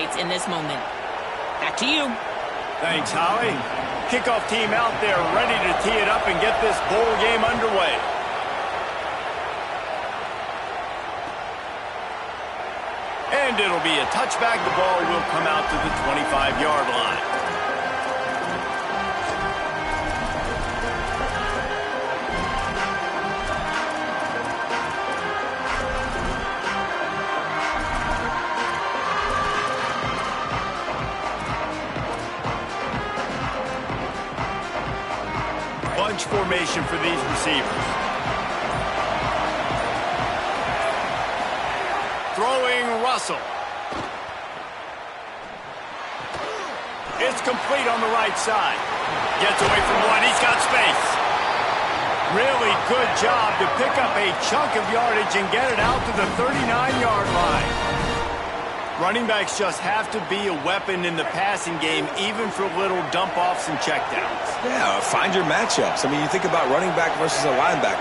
teammates in this moment. Back to you. Thanks, Holly. Kickoff team out there ready to tee it up and get this bowl game underway. And it'll be a touchback. The ball will come out to the 25-yard line. Bunch formation for these receivers. Throwing Russell. It's complete on the right side. Gets away from one. He's got space. Really good job to pick up a chunk of yardage and get it out to the 39-yard line. Running backs just have to be a weapon in the passing game, even for little dump-offs and checkdowns. Yeah, find your matchups. I mean, you think about running back versus a linebacker.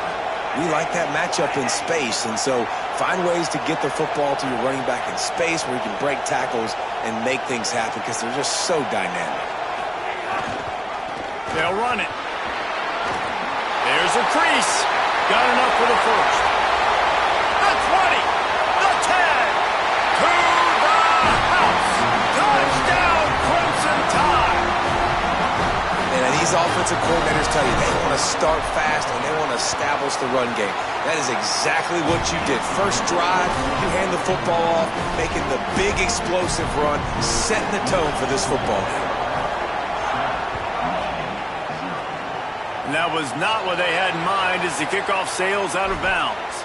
We like that matchup in space, and so find ways to get the football to your running back in space where you can break tackles and make things happen because they're just so dynamic. They'll run it. There's a crease. Got enough for the first. The 20. The 10. To the house. Touchdown, Crimson Tide. And these offensive coordinators tell you they want to start fast and they want to establish the run game. That is exactly what you did. First drive, you hand the football off, making the big explosive run, setting the tone for this football game. And that was not what they had in mind as the kickoff sails out of bounds.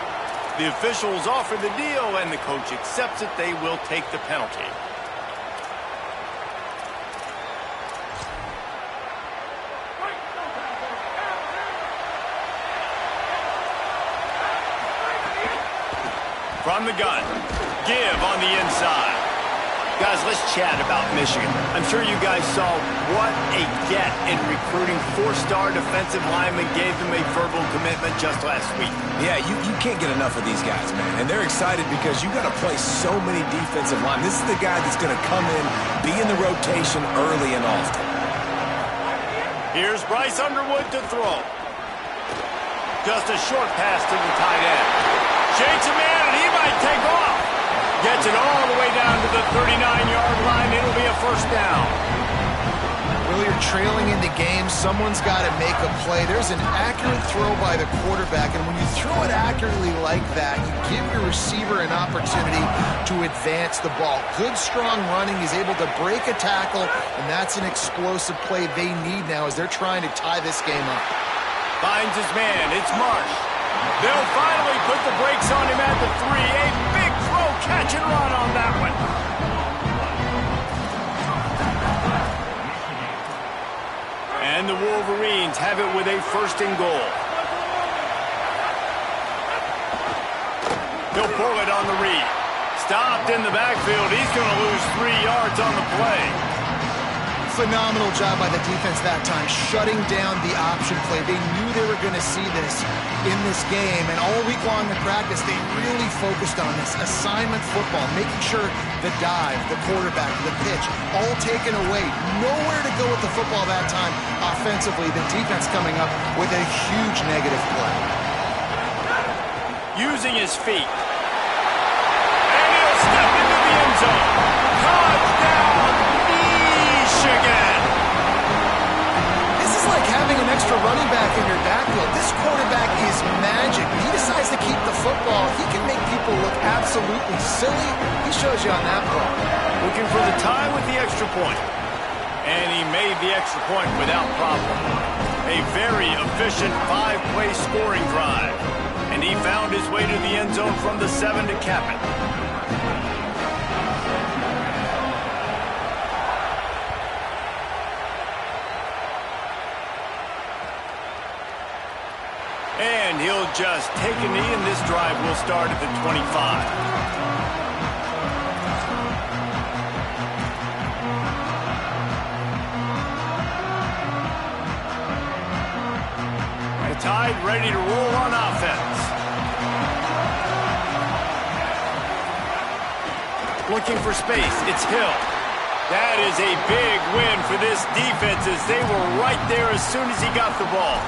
The officials offer the deal and the coach accepts it. They will take the penalty. From the gun, give on the inside. Guys, let's chat about Michigan. I'm sure you guys saw what a get in recruiting. Four-star defensive lineman gave them a verbal commitment just last week. Yeah, you can't get enough of these guys, man. And they're excited because you got to play so many defensive linemen. This is the guy that's going to come in, be in the rotation early and often. Here's Bryce Underwood to throw. Just a short pass to the tight end. Shakes a man, and he might take off. Gets it all the way down to the 39-yard line. It'll be a first down. Well, you're trailing into games. Someone's got to make a play. There's an accurate throw by the quarterback, and when you throw it accurately like that, you give your receiver an opportunity to advance the ball. Good, strong running. He's able to break a tackle, and that's an explosive play they need now as they're trying to tie this game up. Finds his man. It's Marsh. They'll finally put the brakes on him at the 3. A big throw, catch and run on that one. And the Wolverines have it with a first and goal. He'll pull it on the read. Stopped in the backfield. He's going to lose 3 yards on the play. Phenomenal job by the defense that time, shutting down the option play. They knew they were going to see this in this game, and all week long in practice, they really focused on this assignment football, making sure the dive, the quarterback, the pitch, all taken away. Nowhere to go with the football that time offensively. The defense coming up with a huge negative play. Using his feet. And he'll step into the end zone. Touchdown, Michigan! This is like having an extra running back in your backfield. This quarterback is magic. When he decides to keep the football, he can make people look absolutely silly. He shows you on that play. Looking for the tie with the extra point. And he made the extra point without problem. A very efficient 5-play scoring drive. And he found his way to the end zone from the 7 to cap it. And he'll just take a knee, and this drive will start at the 25. The Tide ready to roll on offense. looking for space. It's Hill. That is a big win for this defense as they were right there as soon as he got the ball.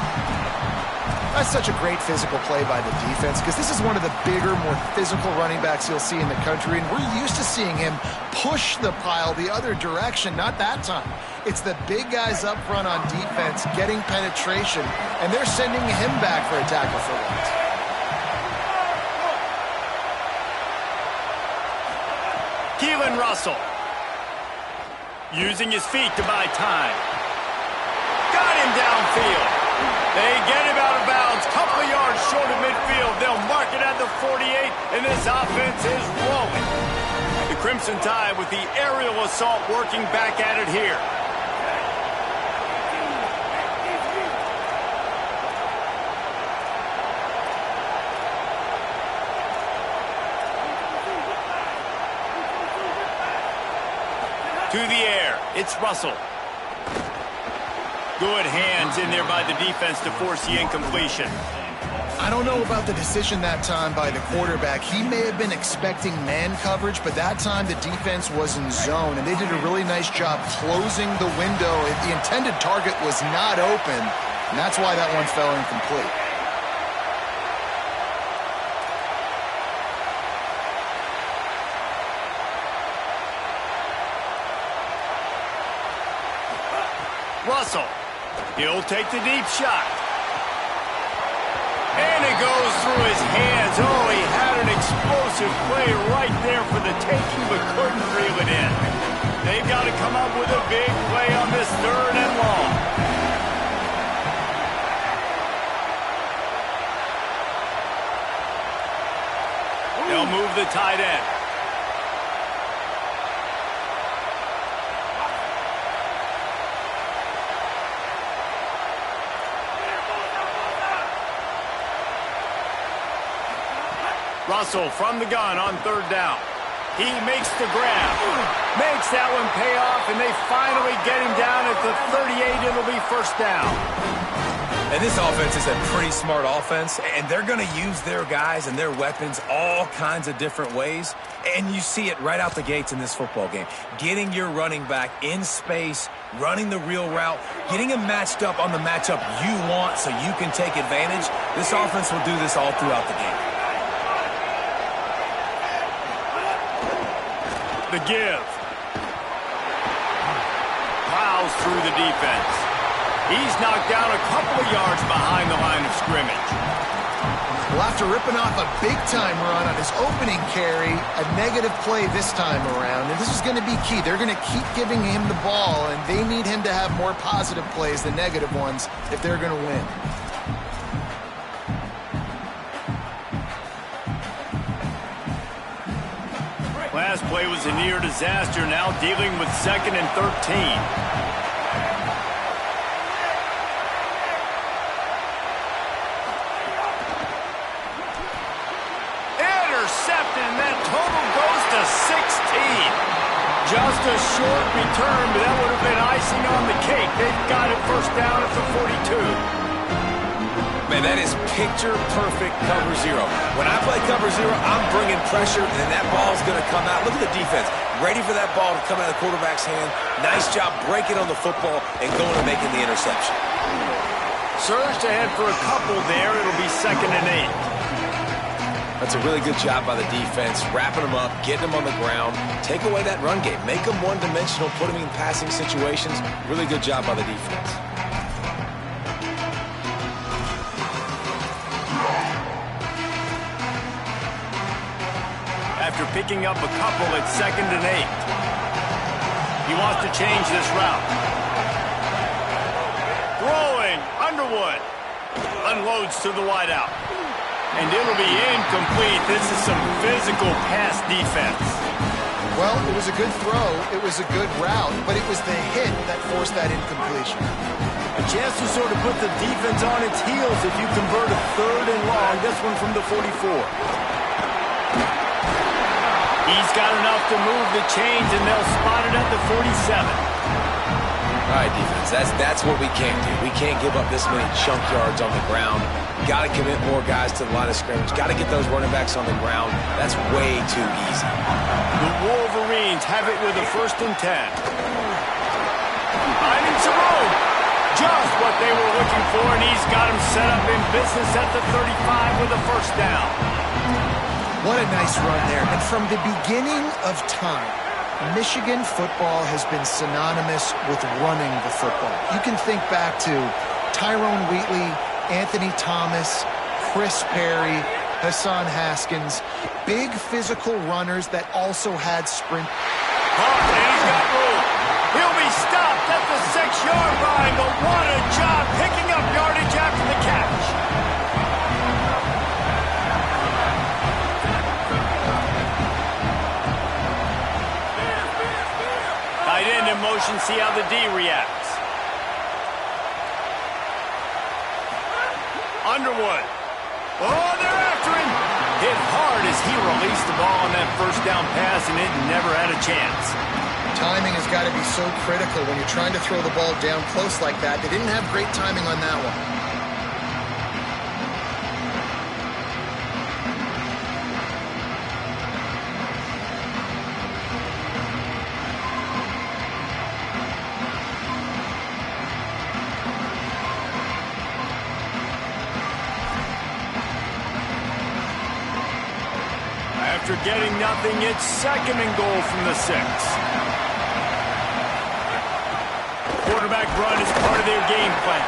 That's such a great physical play by the defense because this is one of the bigger, more physical running backs you'll see in the country, and we're used to seeing him push the pile the other direction. Not that time. It's the big guys up front on defense getting penetration, and they're sending him back for a tackle for once. Keelan Russell using his feet to buy time. Got him downfield. They get him out of bounds, couple of yards short of midfield. They'll mark it at the 48, and this offense is rolling. The Crimson Tide with the aerial assault working back at it here. To the air, it's Russell. Good hands in there by the defense to force the incompletion. I don't know about the decision that time by the quarterback. He may have been expecting man coverage, but that time the defense was in zone, and they did a really nice job closing the window. The intended target was not open, and that's why that one fell incomplete. Russell, he'll take the deep shot. And it goes through his hands. Oh, he had an explosive play right there for the taking, but couldn't reel it in. They've got to come up with a big play on this 3rd and long. They'll move the tight end. Russell from the gun on 3rd down. He makes the grab. Makes that one pay off, and they finally get him down at the 38. It'll be 1st down. And this offense is a pretty smart offense, and they're going to use their guys and their weapons all kinds of different ways. And you see it right out the gates in this football game. Getting your running back in space, running the real route, getting him matched up on the matchup you want so you can take advantage. This offense will do this all throughout the game. The give. Plows through the defense. He's knocked down a couple of yards behind the line of scrimmage. Well, after ripping off a big-time run on his opening carry, a negative play this time around, and this is going to be key. They're going to keep giving him the ball, and they need him to have more positive plays than negative ones if they're going to win. Last play was a near disaster, now dealing with 2nd and 13. Intercepted, and that total goes to 16. Just a short return, but that would have been icing on the cake. They've got it 1st down at the 42. Man, that is picture-perfect cover zero. When I play cover zero, I'm bringing pressure, and then that ball's going to come out. Look at the defense. Ready for that ball to come out of the quarterback's hand. Nice job breaking on the football and going and making the interception. Surged ahead for a couple there. It'll be 2nd and 8. That's a really good job by the defense, wrapping them up, getting them on the ground. Take away that run game. Make them one-dimensional, put them in passing situations. Really good job by the defense. After picking up a couple at 2nd and 8. He wants to change this route. Throwing, Underwood. Unloads to the wideout. And it'll be incomplete. This is some physical pass defense. Well, it was a good throw, it was a good route, but it was the hit that forced that incompletion. A chance to sort of put the defense on its heels if you convert a 3rd and long. This one from the 44. He's got enough to move the chains, and they'll spot it at the 47. All right, defense, that's what we can't do. We can't give up this many chunk yards on the ground. Got to commit more guys to the line of scrimmage. Got to get those running backs on the ground. That's way too easy. The Wolverines have it with a 1st and 10. Finding some room. Just what they were looking for, and he's got him set up in business at the 35 with a 1st down. What a nice run there. And from the beginning of time, Michigan football has been synonymous with running the football. You can think back to Tyrone Wheatley, Anthony Thomas, Chris Perry, Hassan Haskins. Big physical runners that also had sprint. And he's got room. He'll be stopped at the 6-yard line, but what a job picking up yardage after the catch. Tight end in motion, see how the D reacts. Underwood. Oh, they're after him. Hit hard as he released the ball on that 1st down pass, and it never had a chance. Timing has got to be so critical when you're trying to throw the ball down close like that. They didn't have great timing on that one. After getting nothing, it's 2nd and goal from the 6. Quarterback run is part of their game plan.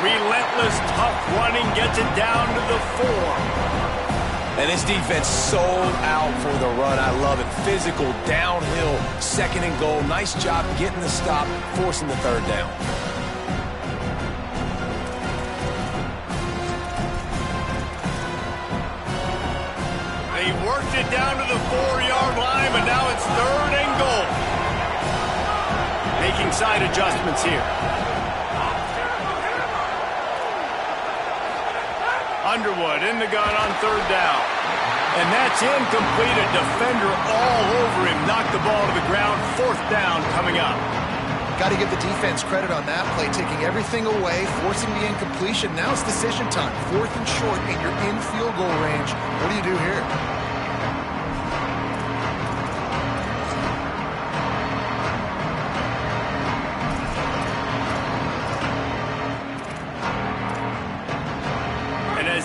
Relentless, tough running gets it down to the 4. And this defense sold out for the run. I love it. Physical, downhill, 2nd and goal. Nice job getting the stop, forcing the 3rd down. They worked it down to the 4-yard line, but now it's 3rd and goal. Making side adjustments here. Underwood in the gun on 3rd down. And that's incomplete. A defender all over him. Knocked the ball to the ground. 4th down coming up. Got to give the defense credit on that play, taking everything away, forcing the incompletion. Now it's decision time. 4th and short, and you're in field goal range. What do you do here?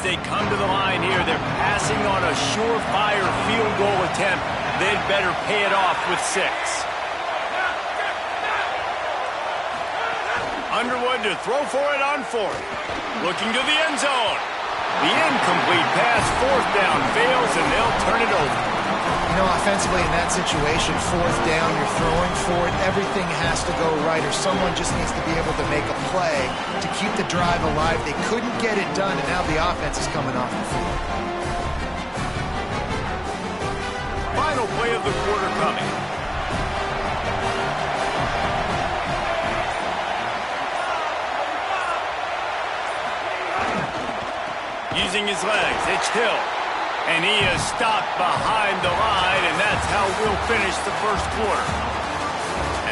They come to the line here. They're passing on a surefire field goal attempt. They'd better pay it off with 6. Underwood to throw for it on 4th. Looking to the end zone. The incomplete pass, 4th down, fails, and they'll turn it over. You know, offensively in that situation, 4th down, you're throwing for it. Everything has to go right, or someone just needs to be able to make a play to keep the drive alive. They couldn't get it done, and now the offense is coming off the field. Final play of the quarter coming. Using his legs, it's Hill. And he is stopped behind the line, and that's how we'll finish the 1st quarter.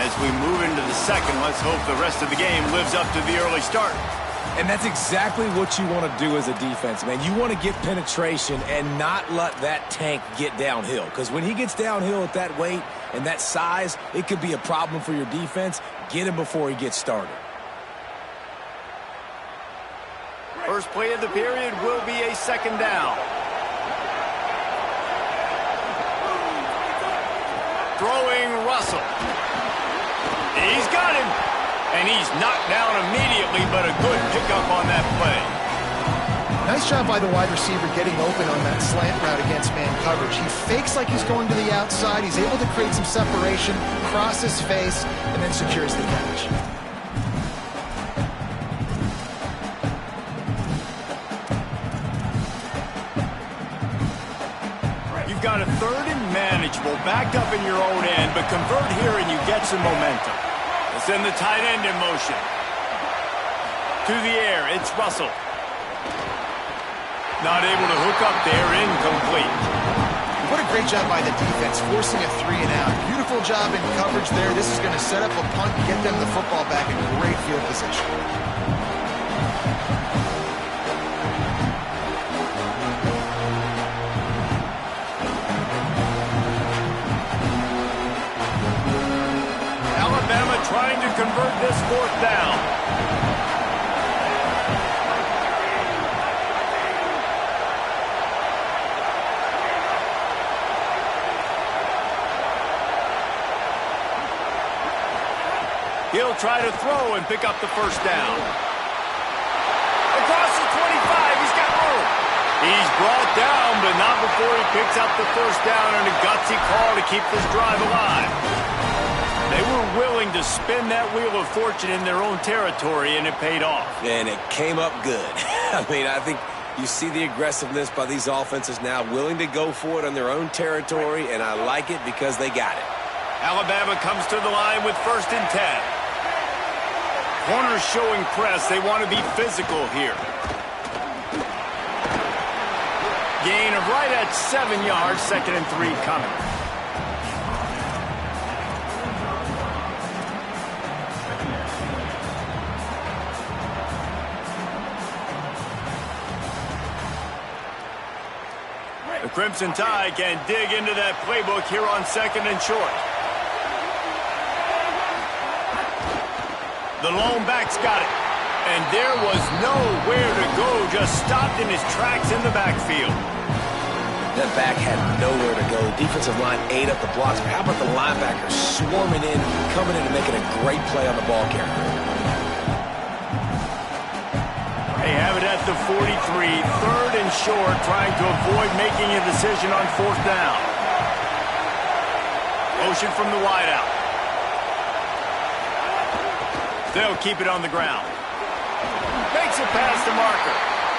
As we move into the 2nd, let's hope the rest of the game lives up to the early start. And that's exactly what you want to do as a defense, man. You want to get penetration and not let that tank get downhill. Because when he gets downhill at that weight and that size, it could be a problem for your defense. Get him before he gets started. First play of the period will be a 2nd down. Throwing Russell. He's got him. And he's knocked down immediately, but a good pickup on that play. Nice job by the wide receiver getting open on that slant route against man coverage. He fakes like he's going to the outside. He's able to create some separation, cross his face, and then secures the catch. You've got a 3rd and manageable, backed up in your own end, but convert here and you get some momentum. Let's send the tight end in motion. To the air, it's Russell. Not able to hook up there, incomplete. What a great job by the defense, forcing a 3 and out. Beautiful job in coverage there. This is going to set up a punt and get them the football back in great field position. trying to convert this fourth down. He'll try to throw and pick up the first down. Across the 25, he's got room. He's brought down, but not before he picks up the first down and a gutsy call to keep this drive alive. They were willing to spin that wheel of fortune in their own territory, and it paid off. And it came up good. I mean, I think you see the aggressiveness by these offenses now, willing to go for it on their own territory, and I like it because they got it. Alabama comes to the line with 1st and 10. Corners showing press. They want to be physical here. Gain of right at 7 yards. 2nd and 3 coming. The Crimson Tide can dig into that playbook here on 2nd and short. The lone back's got it. And there was nowhere to go, just stopped in his tracks in the backfield. That back had nowhere to go. Defensive line ate up the blocks. But how about the linebackers swarming in, coming in and making a great play on the ball carrier? They have it at the 43, 3rd and short, trying to avoid making a decision on 4th down. Motion from the wideout. They'll keep it on the ground. Makes a pass to Marker.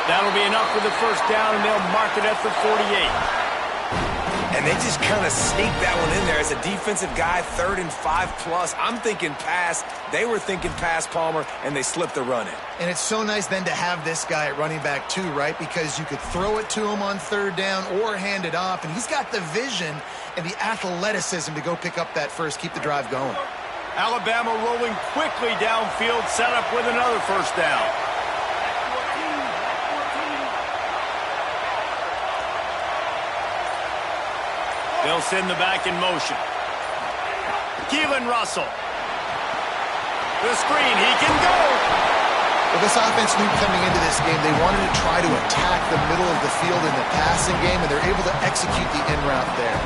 That'll be enough for the first down, and they'll mark it at the 48. And they just kind of sneaked that one in there as a defensive guy, 3rd and 5+. I'm thinking pass. They were thinking pass, Palmer, and they slipped the run in. And it's so nice then to have this guy at running back too, right? Because you could throw it to him on 3rd down or hand it off, and he's got the vision and the athleticism to go pick up that first, keep the drive going. Alabama rolling quickly downfield, set up with another first down. They'll send the back in motion. Keelan Russell. The screen, he can go. Well, this offense knew coming into this game they wanted to try to attack the middle of the field in the passing game, and they're able to execute the in route there.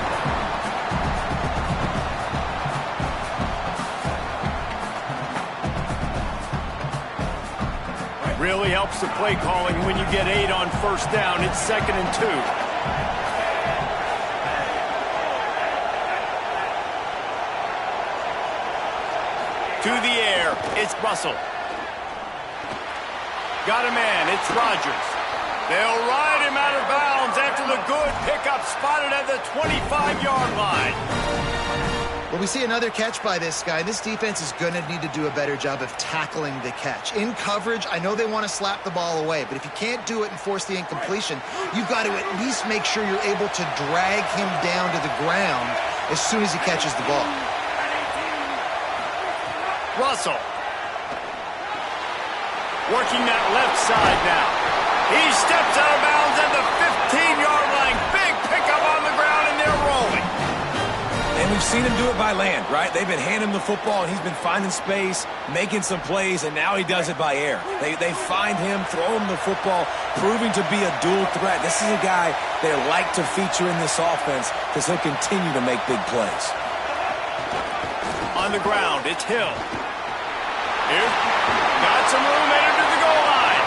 Really helps the play calling when you get 8 on 1st down. It's 2nd and 2. To the air, it's Russell. Got a man, it's Rodgers. They'll ride him out of bounds after the good pickup, spotted at the 25-yard line. Well, we see another catch by this guy. This defense is going to need to do a better job of tackling the catch. In coverage, I know they want to slap the ball away, but if you can't do it and force the incompletion, you've got to at least make sure you're able to drag him down to the ground as soon as he catches the ball. Russell. Working that left side now. He steps out of bounds at the 15-yard line. Big pickup on the ground, and they're rolling. And we've seen him do it by land, right? They've been handing him the football, and he's been finding space, making some plays, and now he does it by air. They find him, throw him the football, proving to be a dual threat. This is a guy they like to feature in this offense because he'll continue to make big plays. On the ground, it's Hill. Here, got some room headed to the goal line.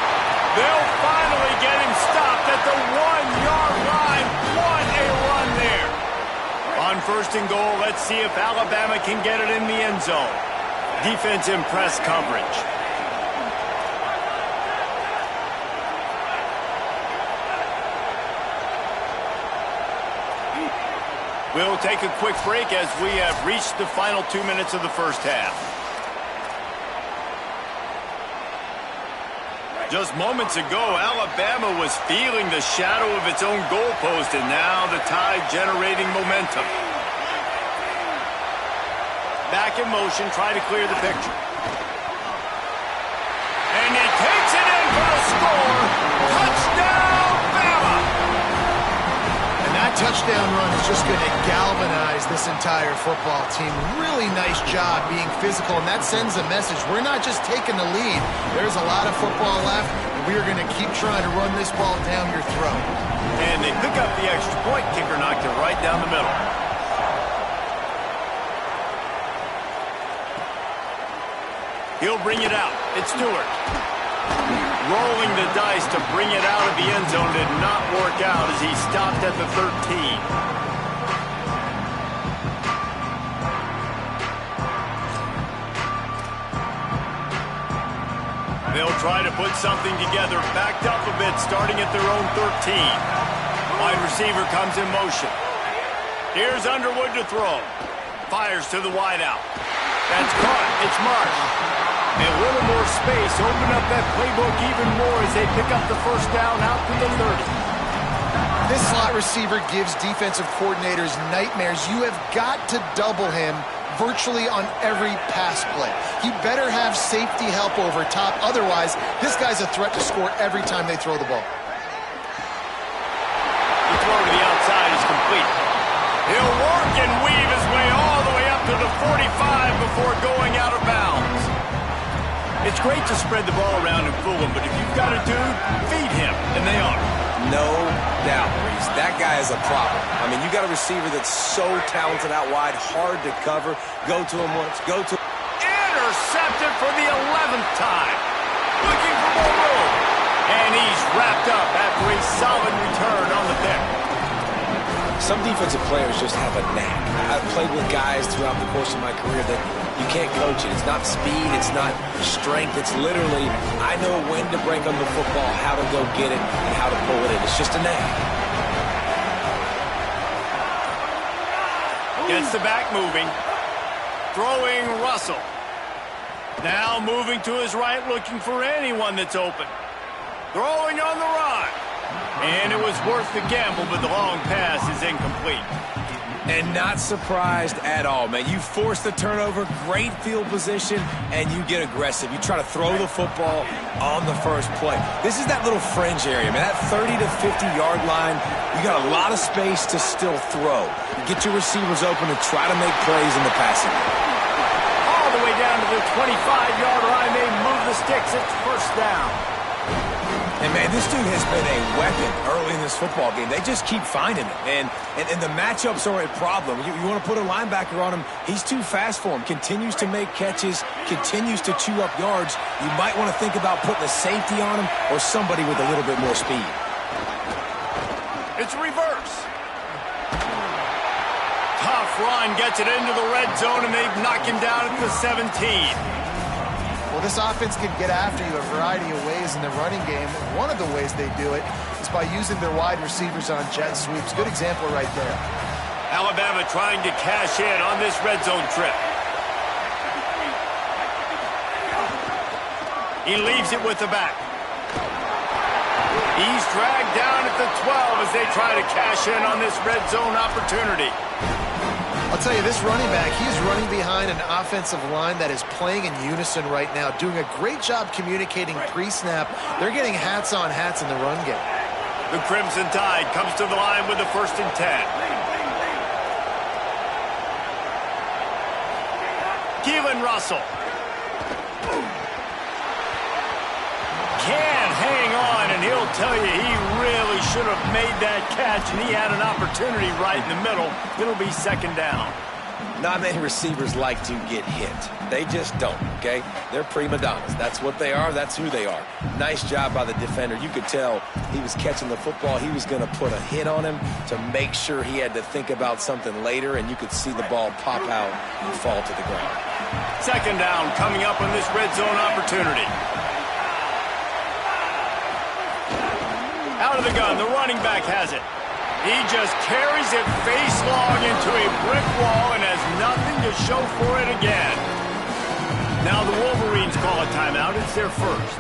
They'll finally get him stopped at the 1-yard line. What a run there. On 1st and goal, let's see if Alabama can get it in the end zone. Defense in press coverage. We'll take a quick break as we have reached the final 2 minutes of the first half. Just moments ago, Alabama was feeling the shadow of its own goalpost, and now the Tide generating momentum. Back in motion, try to clear the picture. And he takes it in for the score. Touchdown, Bama! And that That touchdown run is just going to galvanize this entire football team. Really nice job being physical, and that sends a message. We're not just taking the lead. There's a lot of football left, and we are going to keep trying to run this ball down your throat. And they pick up the extra point. Kicker knocked it right down the middle. He'll bring it out. It's Stewart. Rolling the dice to bring it out of the end zone did not work out as he stopped at the 13. They'll try to put something together, backed up a bit, starting at their own 13. Wide receiver comes in motion. Here's Underwood to throw. Fires to the wideout. That's caught. It's Marsh. A little more space, open up that playbook even more as they pick up the first down out to the 30. This slot receiver gives defensive coordinators nightmares. You have got to double him virtually on every pass play. He better have safety help over top. Otherwise, this guy's a threat to score every time they throw the ball. The throw to the outside is complete. He'll work and weave his way all the way up to the 45 before going out of bounds. It's great to spread the ball around and fool him, but if you've got a dude, feed him, and they are. No doubt, Reese. That guy is a problem. I mean, you got a receiver that's so talented out wide, hard to cover. Go to him once, go to... Intercepted for the 11th time. Looking for more room. And he's wrapped up after a solid return on the pick. Some defensive players just have a knack. I've played with guys throughout the course of my career that you can't coach it. It's not speed, it's not strength. It's literally, I know when to break on the football, how to go get it, and how to pull it in. It's just a knack. Gets the back moving. Throwing Russell. Now moving to his right, looking for anyone that's open. Throwing on the run. And it was worth the gamble, but the long pass is incomplete. And not surprised at all, man. You force the turnover, great field position, and you get aggressive. You try to throw the football on the first play. This is that little fringe area, man. That 30 to 50-yard line, you got a lot of space to still throw. You get your receivers open and try to make plays in the passing game. All the way down to the 25-yard line. They move the sticks. It's first down. And, man, this dude has been a weapon early in this football game. They just keep finding him. And the matchups are a problem. You want to put a linebacker on him, he's too fast for him. Continues to make catches, continues to chew up yards. You might want to think about putting a safety on him or somebody with a little bit more speed. It's reverse. Tough run, gets it into the red zone, and they've knocked him down at the 17. Well, this offense can get after you a variety of ways in the running game. One of the ways they do it is by using their wide receivers on jet sweeps. Good example right there. Alabama trying to cash in on this red zone trip. He leaves it with the back. He's dragged down at the 12 as they try to cash in on this red zone opportunity. I'll tell you, this running back, he's running behind an offensive line that is playing in unison right now, doing a great job communicating pre-snap. They're getting hats on hats in the run game. The Crimson Tide comes to the line with the 1st and 10. Keelan Russell. Can hang on, and he'll tell you he really should have made that catch, and he had an opportunity right in the middle. It'll be 2nd down. Not many receivers like to get hit. They just don't, okay? They're prima donnas. That's what they are. That's who they are. Nice job by the defender. You could tell he was catching the football. He was going to put a hit on him to make sure he had to think about something later, and you could see the ball pop out and fall to the ground. 2nd down coming up on this red zone opportunity. Out of the gun, the running back has it. He just carries it face long into a brick wall and has nothing to show for it again. Now the Wolverines call a timeout. It's their first.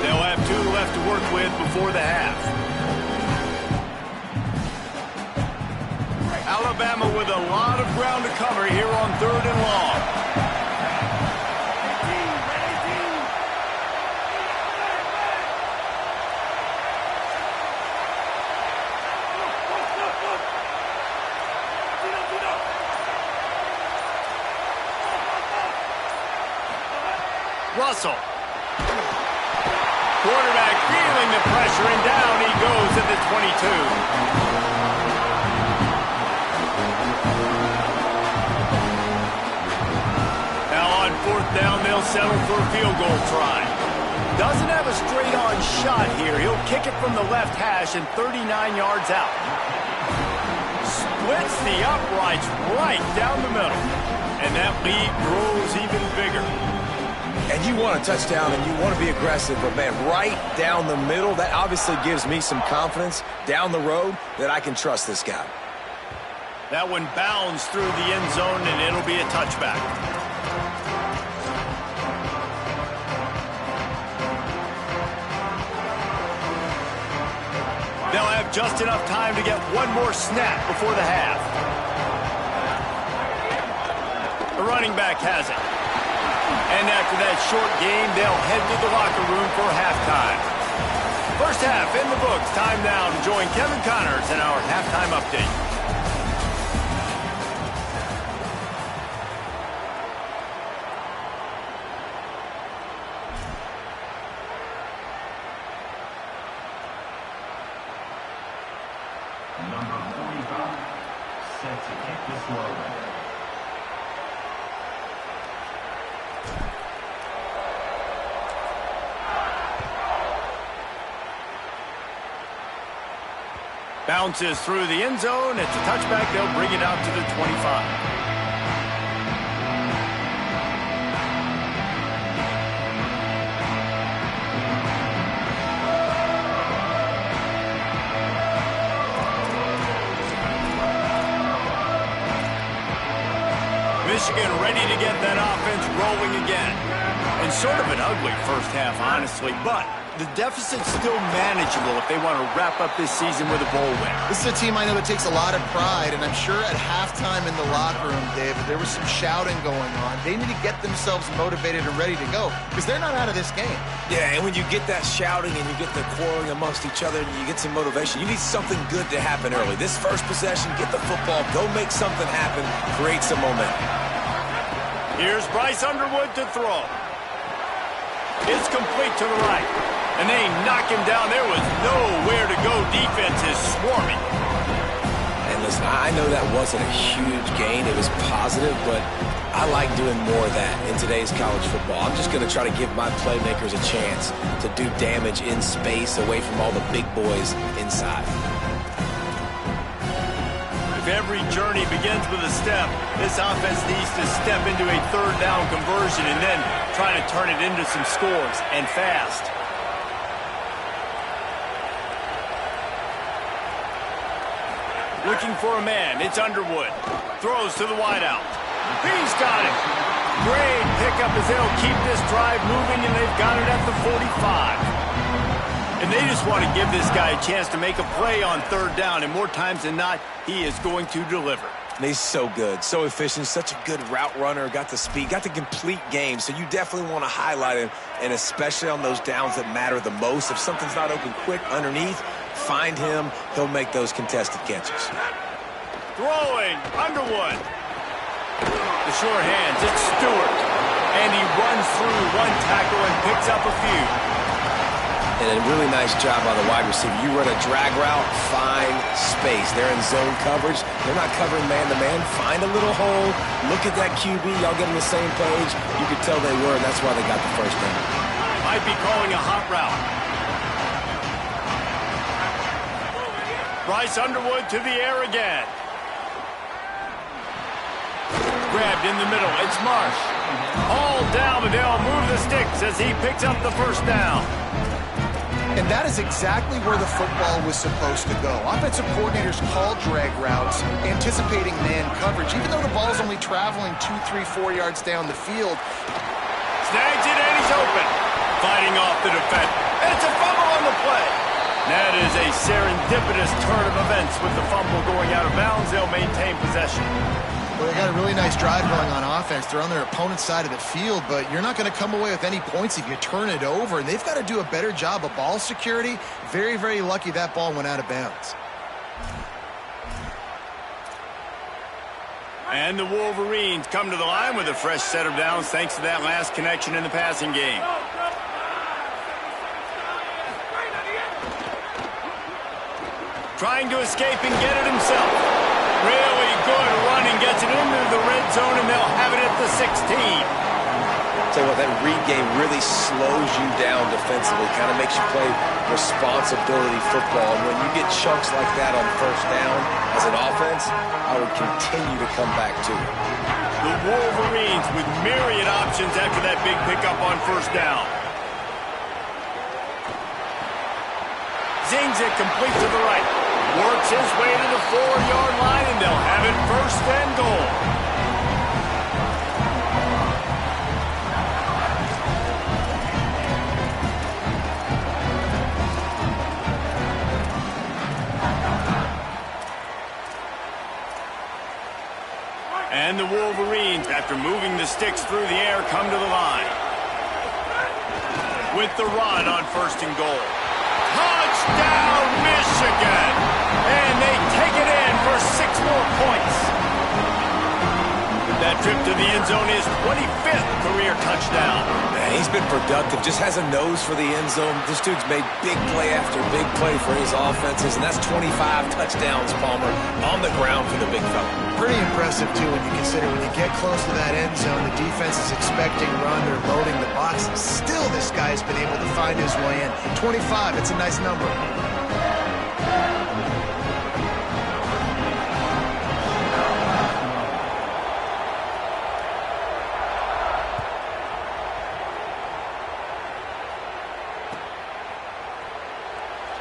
They'll have 2 left to work with before the half. Alabama with a lot of ground to cover here on 3rd and long. Russell. Quarterback feeling the pressure, and down he goes at the 22. Now on 4th down, they'll settle for a field goal try. Doesn't have a straight-on shot here. He'll kick it from the left hash and 39 yards out. Splits the uprights right down the middle. And that lead grows even bigger. And you want a touchdown and you want to be aggressive, but man, right down the middle, that obviously gives me some confidence down the road that I can trust this guy. That one bounds through the end zone, and it'll be a touchback. They'll have just enough time to get one more snap before the half. The running back has it. And after that short game, they'll head to the locker room for halftime. First half in the books. Time now to join Kevin Connors in our halftime update. Number 45, set to kick this one. Bounces through the end zone. It's a touchback. They'll bring it out to the 25. Michigan ready to get that offense rolling again. And sort of an ugly first half, honestly, but the deficit's still manageable if they want to wrap up this season with a bowl win. This is a team I know that takes a lot of pride, and I'm sure at halftime in the locker room, David, there was some shouting going on. They need to get themselves motivated and ready to go because they're not out of this game. Yeah, and when you get that shouting and you get the quarreling amongst each other and you get some motivation, you need something good to happen early. This first possession, get the football, go make something happen, create some momentum. Here's Bryce Underwood to throw. It's complete to the right. And they knock him down. There was nowhere to go. Defense is swarming. And listen, I know that wasn't a huge gain. It was positive, but I like doing more of that in today's college football. I'm just going to try to give my playmakers a chance to do damage in space away from all the big boys inside. If every journey begins with a step, this offense needs to step into a third down conversion and then try to turn it into some scores, and fast. Looking for a man. It's Underwood. Throws to the wideout. He's got it. Great pickup as they'll keep this drive moving, and they've got it at the 45. And they just want to give this guy a chance to make a play on third down, and more times than not, he is going to deliver. And he's so good, so efficient, such a good route runner, got the speed, got the complete game, so you definitely want to highlight him, and especially on those downs that matter the most. If something's not open quick underneath, find him, he'll make those contested catches. Throwing, Underwood. The sure hands, it's Stewart. And he runs through one tackle and picks up a few. And a really nice job on the wide receiver. You run a drag route, find space. They're in zone coverage. They're not covering man-to-man. Find a little hole. Look at that QB. Y'all get on the same page. You could tell they were, and that's why they got the first down. Might be calling a hot route. Bryce Underwood to the air again. Grabbed in the middle. It's Marsh. All down, but they'll move the sticks as he picks up the first down. And that is exactly where the football was supposed to go. Offensive coordinators call drag routes, anticipating man coverage, even though the ball's only traveling 2, 3, 4 yards down the field. Snags it, and he's open. Fighting off the defense. And it's a fumble on the play. That is a serendipitous turn of events. With the fumble going out of bounds, they'll maintain possession. Well, they got a really nice drive going on offense. They're on their opponent's side of the field, but you're not going to come away with any points if you turn it over. And they've got to do a better job of ball security. Very, very lucky that ball went out of bounds. And the Wolverines come to the line with a fresh set of downs thanks to that last connection in the passing game. Trying to escape and get it himself. Really good running, gets it into the red zone, and they'll have it at the 16. Tell you what, that read game really slows you down defensively, kind of makes you play responsibility football. And when you get chunks like that on first down as an offense, I would continue to come back to it. The Wolverines with myriad options after that big pickup on first down. Zings it complete to the right. Works his way to the 4-yard line, and they'll have it first and goal. And the Wolverines, after moving the sticks through the air, come to the line. With the run on first and goal. Touchdown, Michigan! And they take it in for 6 more points. That trip to the end zone is 25th career touchdown. Man, he's been productive, just has a nose for the end zone. This dude's made big play after big play for his offenses, and that's 25 touchdowns, Palmer, on the ground for the big fella. Pretty impressive, too, when you consider when you get close to that end zone, the defense is expecting run, they're loading the box. Still, this guy's been able to find his way in. 25, it's a nice number.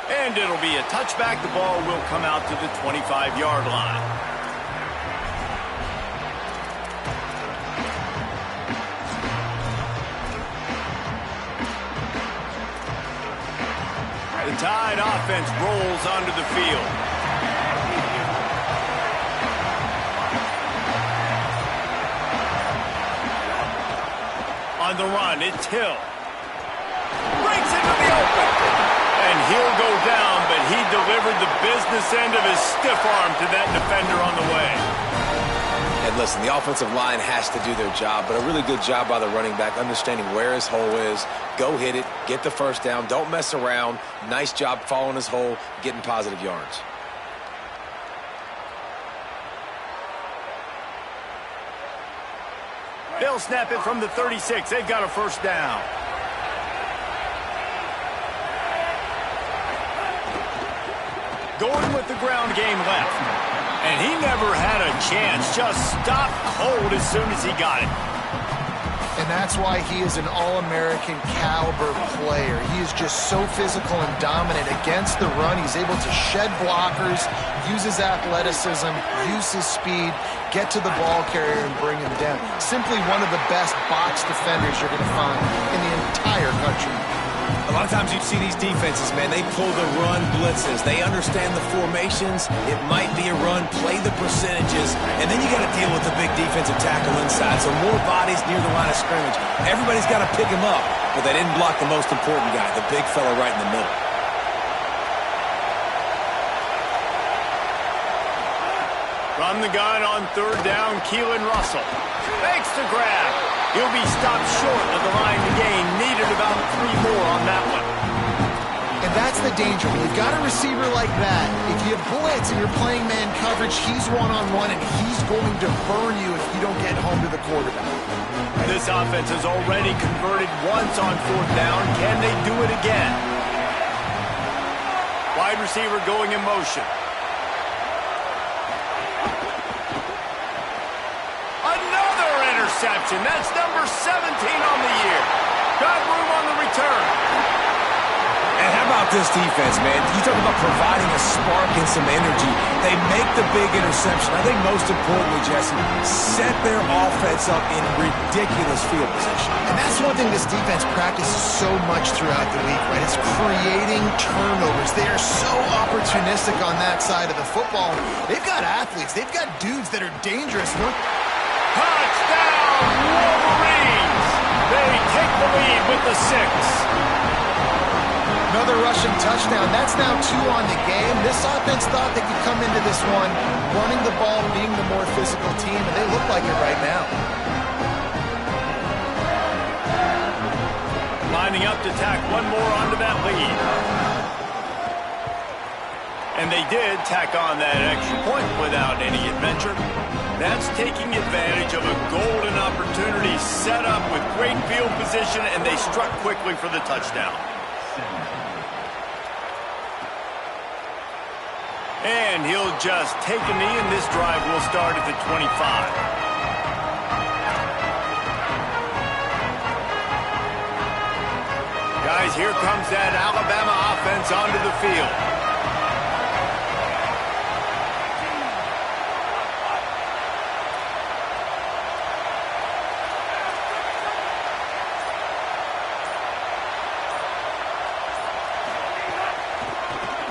And it'll be a touchback. The ball will come out to the 25-yard line. The Tide offense rolls onto the field. On the run, it's Hill. Breaks into the open. And he'll go down, but he delivered the business end of his stiff arm to that defender on the way. And listen, the offensive line has to do their job, but a really good job by the running back, understanding where his hole is. Go hit it, get the first down, don't mess around. Nice job following his hole, getting positive yards. They'll snap it from the 36. They've got a first down. Going with the ground game left. And he never had a chance. Just stopped cold as soon as he got it. And that's why he is an all-American caliber player. He is just so physical and dominant against the run. He's able to shed blockers, use his athleticism, use his speed, get to the ball carrier and bring him down. Simply one of the best box defenders you're going to find in the entire country. A lot of times you see these defenses, man, they pull the run blitzes. They understand the formations. It might be a run, play the percentages, and then you got to deal with the big defensive tackle inside. So more bodies near the line of scrimmage. Everybody's got to pick him up, but they didn't block the most important guy, the big fella right in the middle. From the gun on third down, Keelan Russell makes the grab. He'll be stopped short of the line to gain. Needed about 3 more on that one. And that's the danger. When you've got a receiver like that, if you blitz and you're playing man coverage, he's one-on-one, and he's going to burn you if you don't get home to the quarterback. This offense has already converted once on fourth down. Can they do it again? Wide receiver going in motion. Another interception. That's number 17 on the year. Got room on the return. And how about this defense, man? You talk about providing a spark and some energy. They make the big interception. I think most importantly, Jesse, set their offense up in ridiculous field position. And that's one thing this defense practices so much throughout the week, right? It's creating turnovers. They are so opportunistic on that side of the football. They've got athletes. They've got dudes that are dangerous. Touchdown, Wolverines! They take the lead with the 6. Another rushing touchdown. That's now 2 on the game. This offense thought they could come into this one running the ball, being the more physical team, and they look like it right now. Lining up to tack one more onto that lead. And they did tack on that extra point without any adventure. That's taking advantage of a golden opportunity set up with great field position, and they struck quickly for the touchdown. And he'll just take a knee, and this drive will start at the 25. Guys, here comes that Alabama offense onto the field.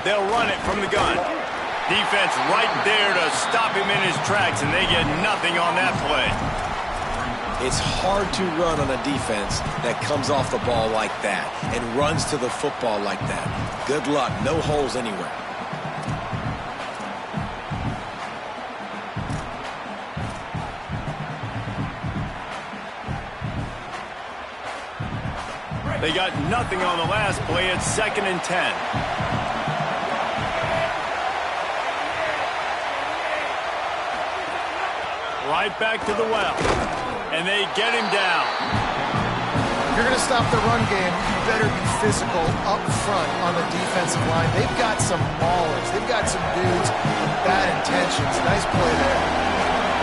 They'll run it from the gun. Defense right there to stop him in his tracks, and they get nothing on that play. It's hard to run on a defense that comes off the ball like that and runs to the football like that. Good luck. No holes anywhere. They got nothing on the last play. It's 2nd and 10. Right back to the well. And they get him down. If you're going to stop the run game, you better be physical up front on the defensive line. They've got some maulers. They've got some dudes with bad intentions. Nice play there.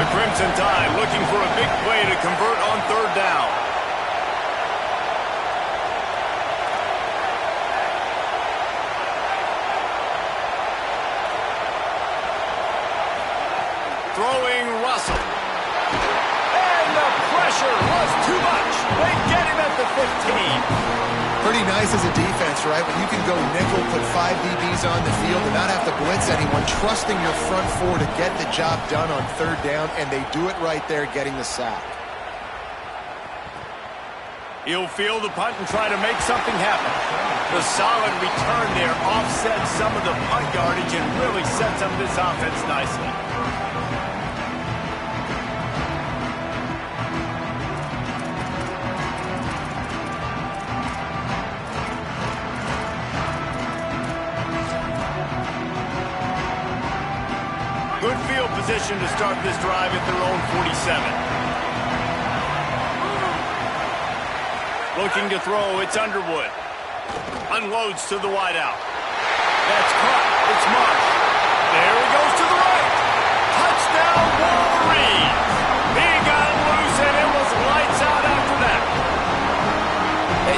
The Crimson Tide looking for a big play to convert on 3rd down. Throwing Russell. And the pressure was too much. They get him at the 15. Pretty nice as a defense, right? When you can go nickel, put 5 DBs on the field and not have to blitz anyone, trusting your front 4 to get the job done on 3rd down, and they do it right there, getting the sack. He'll field the punt and try to make something happen. The solid return there offsets some of the punt yardage and really sets up this offense nicely. Good field position to start this drive at their own 47. Looking to throw, it's Underwood. Unloads to the wideout. That's caught. It's Marsh. There he goes to the right. Touchdown, Wolverines. He got loose, and it was lights out after that.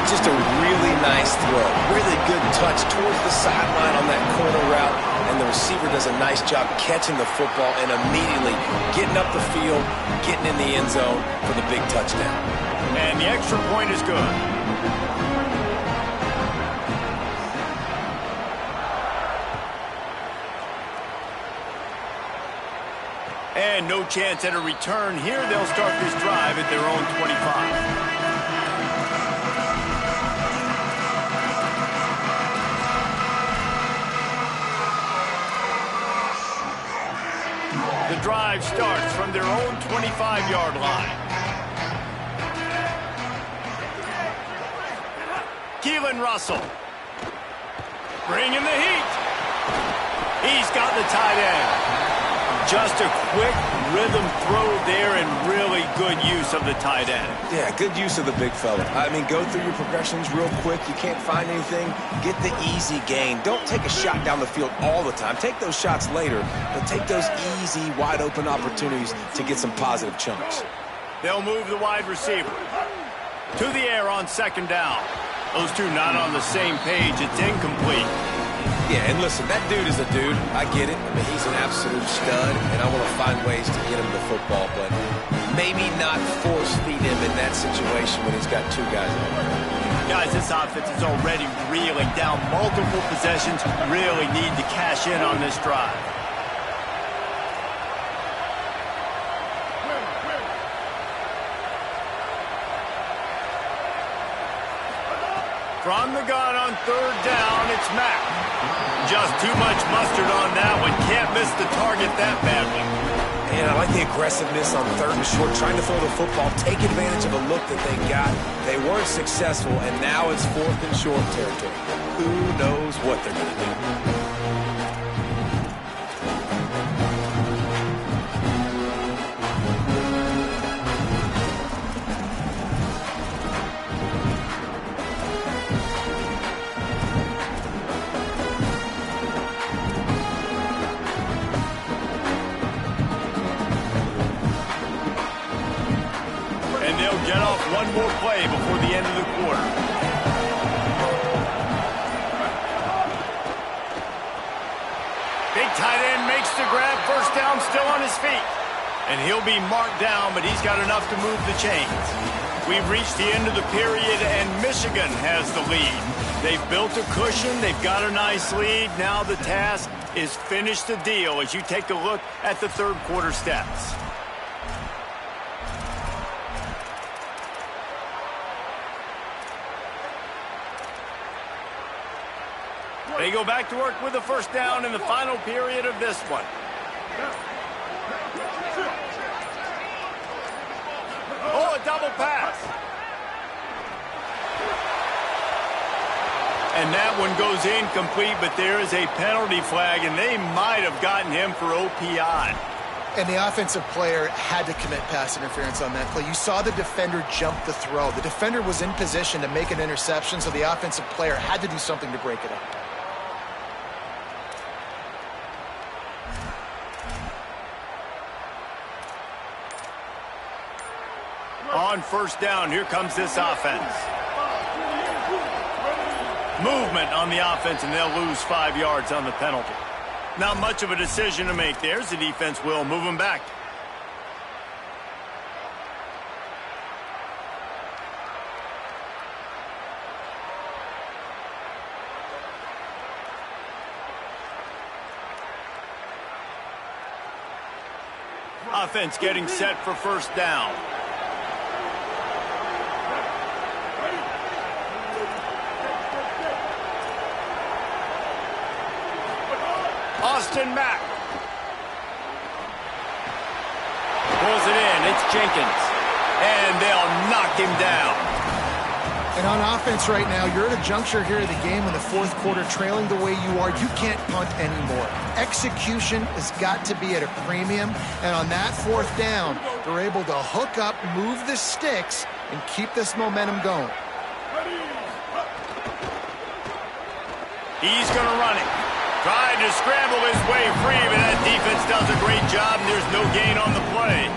It's just a really nice throw. Really good touch towards the sideline on that corner route. And the receiver does a nice job catching the football and immediately getting up the field, getting in the end zone for the big touchdown. And the extra point is good. And no chance at a return here. They'll start this drive at their own 25. The drive starts from their own 25-yard line. Keelan Russell. Bringing the heat. He's got the tight end. Just a quick rhythm throw there and really good use of the tight end. Yeah, good use of the big fella. I mean, go through your progressions real quick. You can't find anything. Get the easy gain. Don't take a shot down the field all the time. Take those shots later, but take those easy, wide-open opportunities to get some positive chunks. They'll move the wide receiver to the air on 2nd down. Those two not on the same page. It's incomplete. Yeah, and listen, that dude is a dude. I get it. I mean, he's an absolute stud, and I want to find ways to get him the football, but maybe not force feed him in that situation when he's got 2 guys on him. Guys, this offense is already reeling down multiple possessions. Really need to cash in on this drive. From the gun on third down, it's Mack. Just too much mustard on that one. Can't miss the target that badly. And I like the aggressiveness on third and short, trying to throw the football, take advantage of a look that they got. They weren't successful, and now it's fourth and short territory. Who knows what they're going to do? Get off one more play before the end of the quarter. Big tight end makes the grab, first down, still on his feet. And he'll be marked down, but he's got enough to move the chains. We've reached the end of the period, and Michigan has the lead. They've built a cushion, they've got a nice lead. Now the task is finish the deal as you take a look at the third quarter stats. They go back to work with the first down in the final period of this one. Oh, a double pass. And that one goes incomplete, but there is a penalty flag, and they might have gotten him for OPI. And the offensive player had to commit pass interference on that play. You saw the defender jump the throw. The defender was in position to make an interception, so the offensive player had to do something to break it up. On first down, here comes this offense. Movement on the offense, and they'll lose 5 yards on the penalty. Not much of a decision to make. There's the defense will move them back. Offense getting set for first down. Austin Mack. Pulls it in. It's Jenkins. And they'll knock him down. And on offense right now, you're at a juncture here of the game in the fourth quarter, trailing the way you are. You can't punt anymore. Execution has got to be at a premium. And on that fourth down, they're able to hook up, move the sticks, and keep this momentum going. He's going to run it. Trying to scramble his way free, but that defense does a great job, and there's no gain on the play.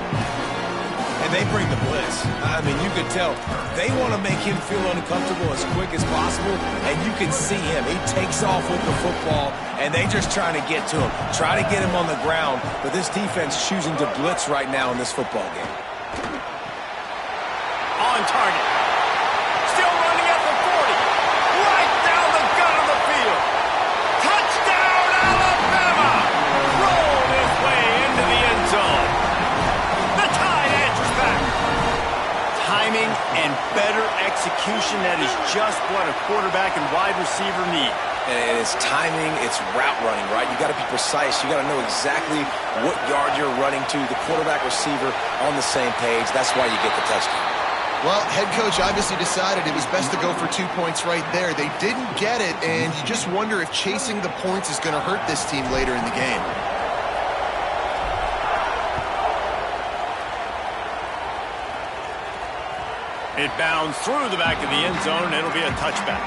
And they bring the blitz. I mean, you could tell they want to make him feel uncomfortable as quick as possible, and you can see him. He takes off with the football, and they just trying to get to him, try to get him on the ground, but this defense choosing to blitz right now in this football game. On target. Still running at the 40. Right down the gut of the field. Touchdown, Alabama! Rolled his way into the end zone. The Tide answers back. Timing and better execution, that is just what a quarterback and wide receiver need. And it's timing, it's route running, right? You got to be precise. You got to know exactly what yard you're running to. The quarterback receiver on the same page. That's why you get the touchdown. Well, head coach obviously decided it was best to go for 2 points right there. They didn't get it, and you just wonder if chasing the points is going to hurt this team later in the game. It bounds through the back of the end zone. It'll be a touchback.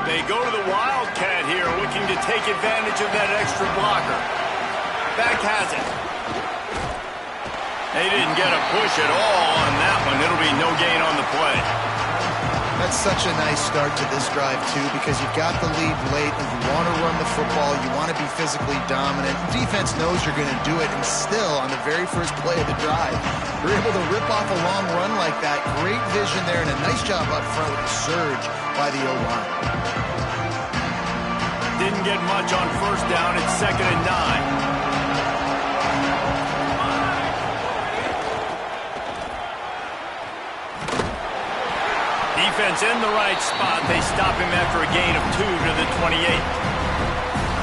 They go to the Wildcat here, looking to take advantage of that extra blocker. Back has it. They didn't get a push at all on that one. It'll be no gain on the play. That's such a nice start to this drive, too, because you've got the lead late, and you want to run the football, you want to be physically dominant. Defense knows you're going to do it, and still, on the very first play of the drive, you're able to rip off a long run like that. Great vision there, and a nice job up front with the surge by the O-line. didn't get much on first down. It's 2nd and 9. Defense in the right spot. They stop him after a gain of 2 to the 28.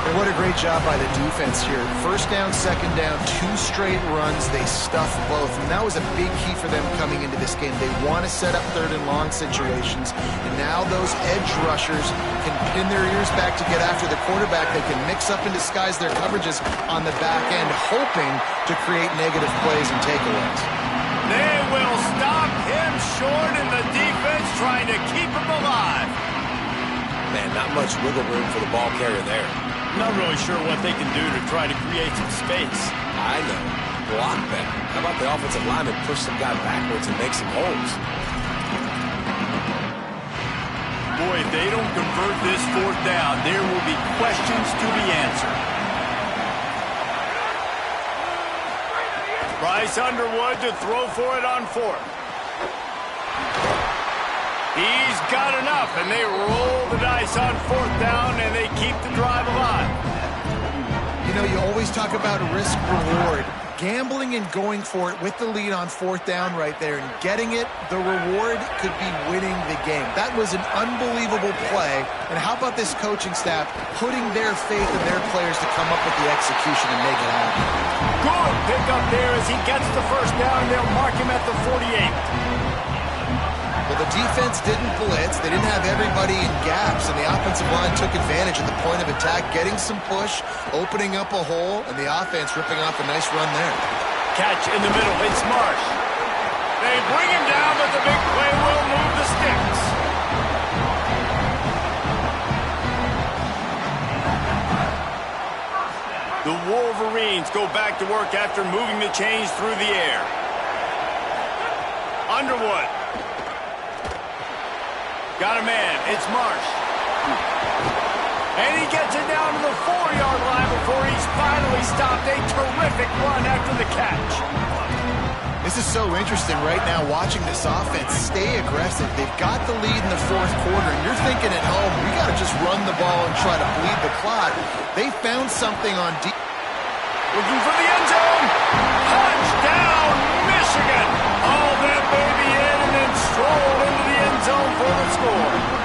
And what a great job by the defense here. First down, second down, 2 straight runs. They stuffed both. And that was a big key for them coming into this game. They want to set up 3rd and long situations. And now those edge rushers can pin their ears back to get after the quarterback. They can mix up and disguise their coverages on the back end, hoping to create negative plays and takeaways. They will stop him short, and the defense trying to keep him alive. Man, not much wiggle room for the ball carrier there. Not really sure what they can do to try to create some space. I know. Block that. How about the offensive lineman push some guy backwards and make some holes? Boy, if they don't convert this 4th down, there will be questions to be answered. Bryce Underwood to throw for it on 4th. He's got enough, and they roll the dice on 4th down, and they keep the drive alive. You know, you always talk about risk-reward. Gambling and going for it with the lead on 4th down right there and getting it, the reward could be winning the game. That was an unbelievable play. And how about this coaching staff putting their faith in their players to come up with the execution and make it happen? Good pick up there as he gets the first down. They'll mark him at the 48. Well, the defense didn't blitz. They didn't have everybody in gaps, and the offensive line took advantage of the point of attack, getting some push, opening up a hole, and the offense ripping off a nice run there. Catch in the middle. It's Marsh. They bring him down, but the big play will move the sticks. The Wolverines go back to work after moving the chains through the air. Underwood. Got a man. It's Marsh. And he gets it down to the 4-yard line before he's finally stopped. A terrific run after the catch. This is so interesting right now watching this offense stay aggressive. They've got the lead in the 4th quarter, and you're thinking at home, we got to just run the ball and try to bleed the clock. They found something on deep. Looking for the end zone. Touchdown, Michigan. All that baby in and then stroll into the end zone for the score.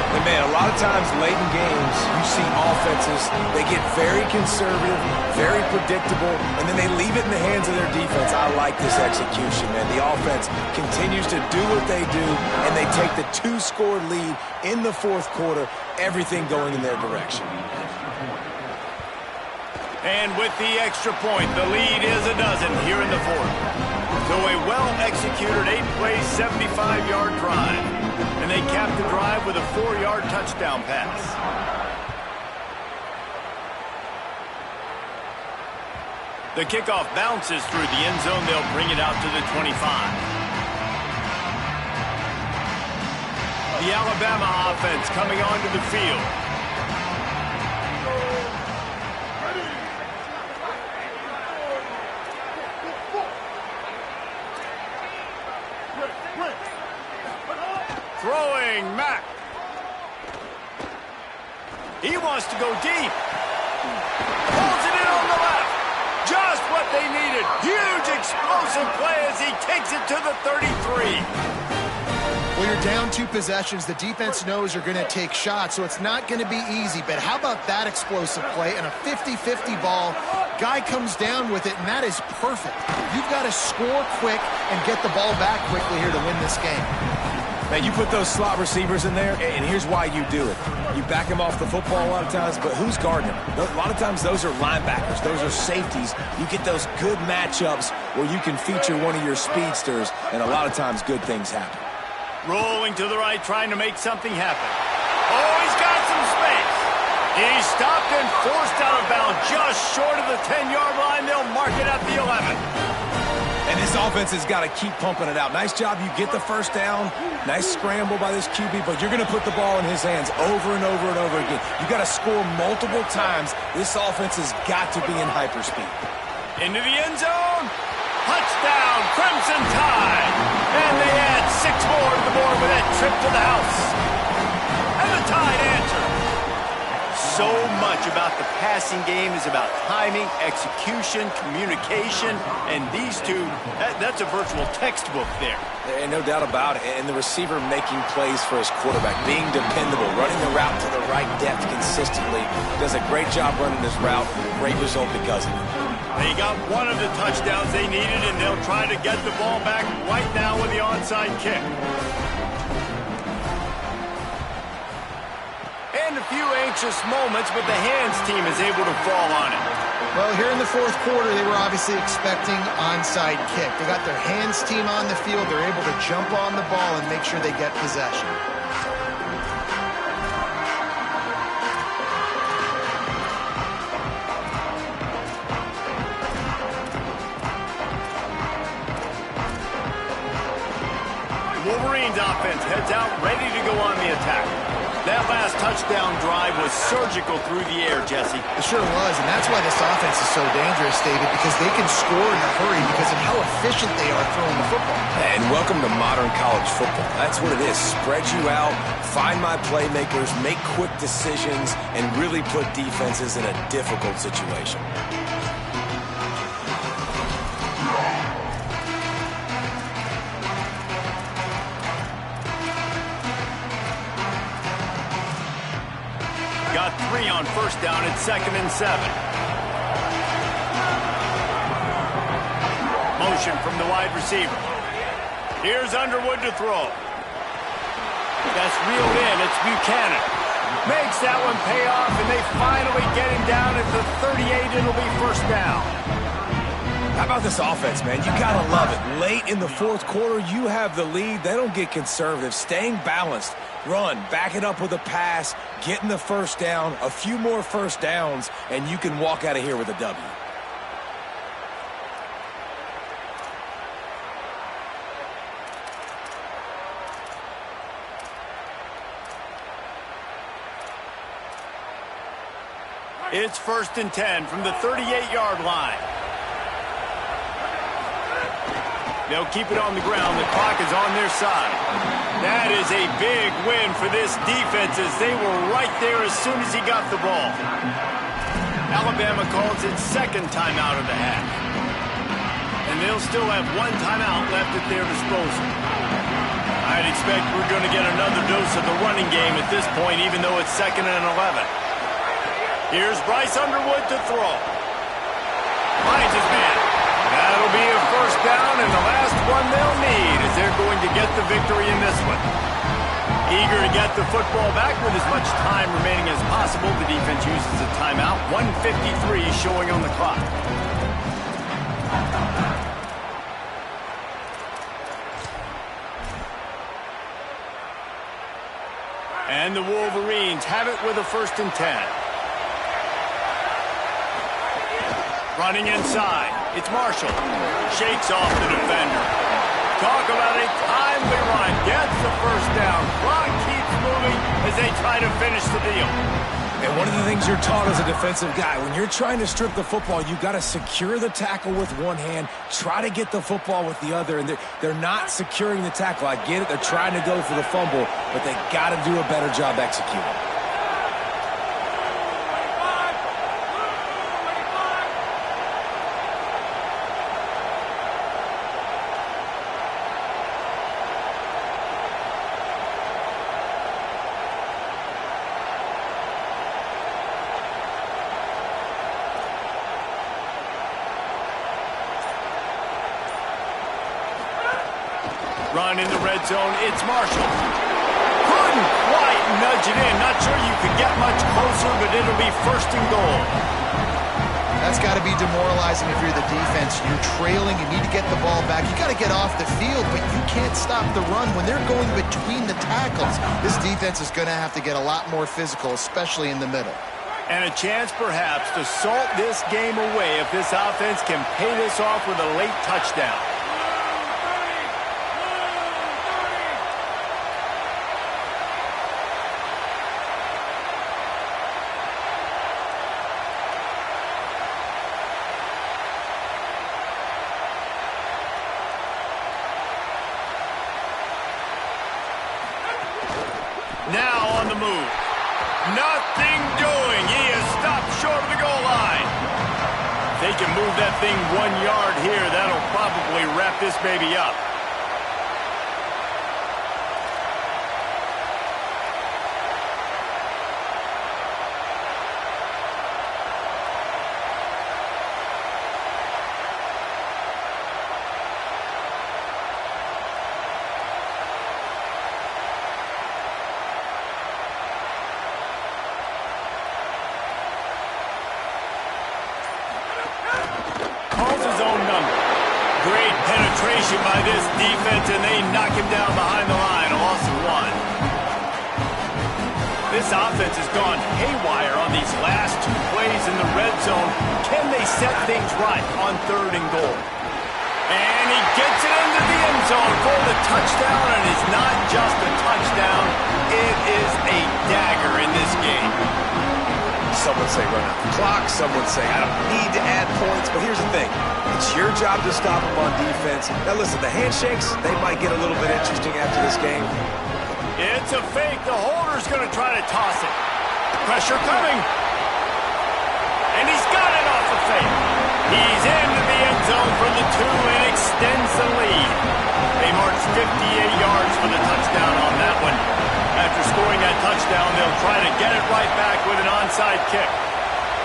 And man, a lot of times late in games, you see offenses, they get very conservative, very predictable, and then they leave it in the hands of their defense. I like this execution, man. The offense continues to do what they do, and they take the 2-score lead in the 4th quarter, everything going in their direction. And with the extra point, the lead is a dozen here in the 4th. So a well-executed 8-play, 75-yard drive. And they cap the drive with a 4-yard touchdown pass. The kickoff bounces through the end zone. They'll bring it out to the 25. The Alabama offense coming onto the field. Throwing Mack. He wants to go deep. Pulls it in on the left. Just what they needed. Huge explosive play as he takes it to the 33. Well, you're down 2 possessions. The defense knows you're going to take shots, so it's not going to be easy. But how about that explosive play and a 50-50 ball? Guy comes down with it, and that is perfect. You've got to score quick and get the ball back quickly here to win this game. Man, you put those slot receivers in there, and here's why you do it. You back them off the football a lot of times, but who's guarding them? A lot of times those are linebackers. Those are safeties. You get those good matchups where you can feature one of your speedsters, and a lot of times good things happen. Rolling to the right, trying to make something happen. Oh, he's got some space. He's stopped and forced out of bounds just short of the 10-yard line. They'll mark it at the 11. And this offense has got to keep pumping it out. Nice job. You get the first down. Nice scramble by this QB, but you're going to put the ball in his hands over and over and over again. You got to score multiple times. This offense has got to be in hyperspeed. Into the end zone. Touchdown, Crimson Tide. And they add 6 more to the board with that trip to the house. And the Tide answer. So much about the passing game is about timing, execution, communication, and these two, that's a virtual textbook there. And no doubt about it. And the receiver making plays for his quarterback, being dependable, running the route to the right depth consistently. Does a great job running this route. Great result because of it. They got one of the touchdowns they needed, and they'll try to get the ball back right now with the onside kick. And a few anxious moments, but the hands team is able to fall on it. Well, here in the fourth quarter, they were obviously expecting onside kick. They got their hands team on the field. They're able to jump on the ball and make sure they get possession. Wolverines offense heads out, ready to go on the attack. That last touchdown drive was surgical through the air, Jesse. It sure was, and that's why this offense is so dangerous, David, because they can score in a hurry because of how efficient they are throwing the football. And welcome to modern college football. That's what it is. Spread you out, find my playmakers, make quick decisions, and really put defenses in a difficult situation. Got 3 on first down at 2nd and 7. Motion from the wide receiver. Here's Underwood to throw. That's reeled in. It's Buchanan. Makes that one pay off, and they finally get him down at the 38. It'll be first down. How about this offense, man? You gotta love it. Late in the fourth quarter, you have the lead. They don't get conservative. Staying balanced. Run, back it up with a pass, getting the first down, a few more first downs, and you can walk out of here with a W. It's 1st and 10 from the 38-yard line. They'll keep it on the ground. The clock is on their side. That is a big win for this defense as they were right there as soon as he got the ball. Alabama calls its 2nd timeout of the half. And they'll still have 1 timeout left at their disposal. I'd expect we're going to get another dose of the running game at this point, even though it's 2nd and 11. Here's Bryce Underwood to throw. Finds his man. That'll be a first down, and the last one they'll need as they're going to get the victory in this one. Eager to get the football back with as much time remaining as possible. The defense uses a timeout. 1:53 showing on the clock. And the Wolverines have it with a 1st and 10. Running inside. It's Marshall. Shakes off the defender. Talk about a timely run. Gets the first down. Clock keeps moving as they try to finish the deal. And one of the things you're taught as a defensive guy, when you're trying to strip the football, you've got to secure the tackle with one hand, try to get the football with the other, and they're not securing the tackle. I get it. They're trying to go for the fumble, but they got to do a better job executing. Run in the red zone. It's Marshall. Couldn't quite nudge it in. Not sure you could get much closer, but it'll be 1st and goal. That's got to be demoralizing if you're the defense. You're trailing. You need to get the ball back. You got to get off the field, but you can't stop the run. When they're going between the tackles, this defense is going to have to get a lot more physical, especially in the middle. And a chance, perhaps, to salt this game away if this offense can pay this off with a late touchdown. Now on the move. Nothing doing. He is stopped short of the goal line. If they can move that thing 1 yard here, that'll probably wrap this baby up. Calls his own number. Great penetration by this defense, and they knock him down behind the line. A loss of 1. This offense has gone haywire on these last 2 plays in the red zone. Can they set things right on 3rd and goal? And he gets it into the end zone for the touchdown, and it's not just a touchdown. It is a dagger in this game. Some would say run out the clock. Some would say I don't need to add points. But here's the thing. It's your job to stop them on defense. Now, listen, the handshakes, they might get a little bit interesting after this game. It's a fake. The holder's going to try to toss it. Pressure coming. And he's got it off the fake. He's into the end zone from the 2 and extends the lead. They march 58 yards for the touchdown on that one. After scoring that touchdown, they'll try to get it right back with an onside kick.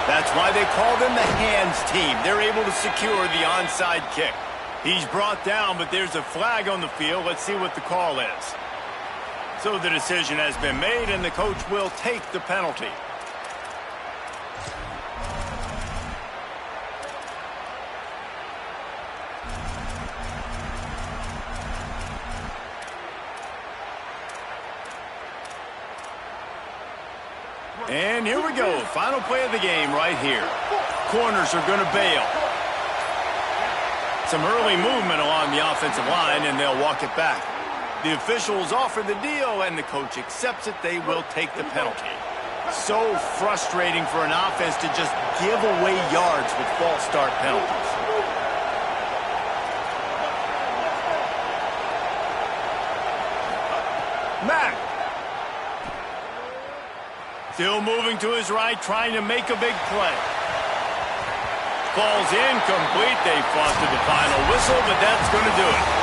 That's why they call them the hands team. They're able to secure the onside kick. He's brought down, but there's a flag on the field. Let's see what the call is. So the decision has been made, and the coach will take the penalty. And here we go. Final play of the game right here. Corners are going to bail. Some early movement along the offensive line, and they'll walk it back. The officials offer the deal, and the coach accepts it. They will take the penalty. So frustrating for an offense to just give away yards with false start penalties. Mack. Still moving to his right, trying to make a big play. Falls incomplete. They fought to the final whistle, but that's going to do it.